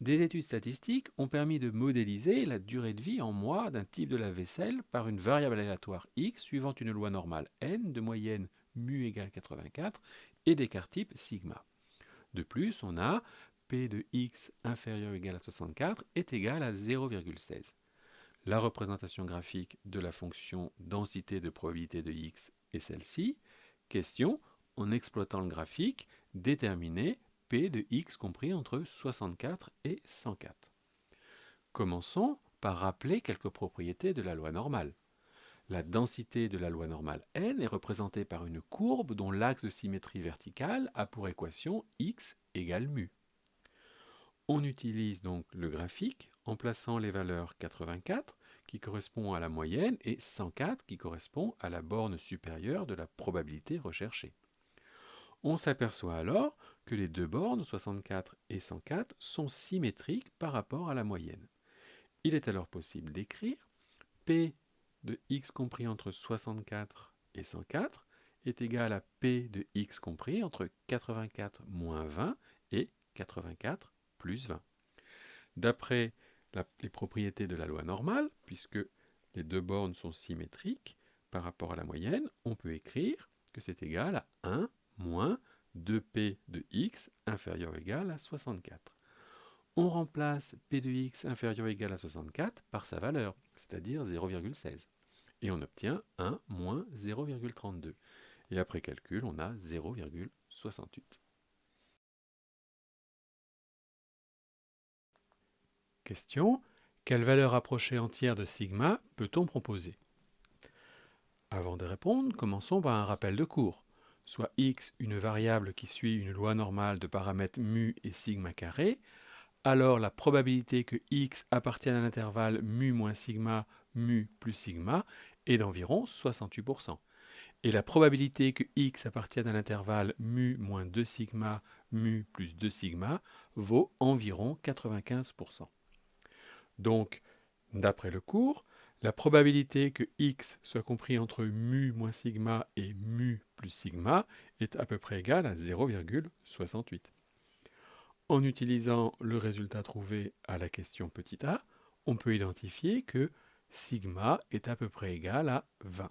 Des études statistiques ont permis de modéliser la durée de vie en mois d'un type de lave-vaisselle par une variable aléatoire x suivant une loi normale n de moyenne mu égale 84 et d'écart type sigma. De plus, on a p de x inférieur ou égal à 64 est égal à 0,16. La représentation graphique de la fonction densité de probabilité de x est celle-ci. Question, en exploitant le graphique, déterminer p de x compris entre 64 et 104. Commençons par rappeler quelques propriétés de la loi normale. La densité de la loi normale n est représentée par une courbe dont l'axe de symétrie verticale a pour équation x égale mu. On utilise donc le graphique en plaçant les valeurs 84 qui correspond à la moyenne et 104 qui correspond à la borne supérieure de la probabilité recherchée. On s'aperçoit alors que les deux bornes, 64 et 104, sont symétriques par rapport à la moyenne. Il est alors possible d'écrire P de x compris entre 64 et 104 est égal à P de x compris entre 84 moins 20 et 84 plus 20. D'après les propriétés de la loi normale, puisque les deux bornes sont symétriques par rapport à la moyenne, on peut écrire que c'est égal à 1 moins 2p de x inférieur ou égal à 64. On remplace p de x inférieur ou égal à 64 par sa valeur, c'est-à-dire 0,16. Et on obtient 1 moins 0,32. Et après calcul, on a 0,68. Question. Quelle valeur approchée entière de sigma peut-on proposer? Avant de répondre, commençons par un rappel de cours. Soit x une variable qui suit une loi normale de paramètres mu et sigma carré, alors la probabilité que x appartienne à l'intervalle mu moins sigma, mu plus sigma est d'environ 68%. Et la probabilité que x appartienne à l'intervalle mu moins 2 sigma, mu plus 2 sigma vaut environ 95%. Donc, d'après le cours, la probabilité que x soit compris entre mu moins sigma et mu plus sigma est à peu près égale à 0,68. En utilisant le résultat trouvé à la question petit a, on peut identifier que sigma est à peu près égal à 20.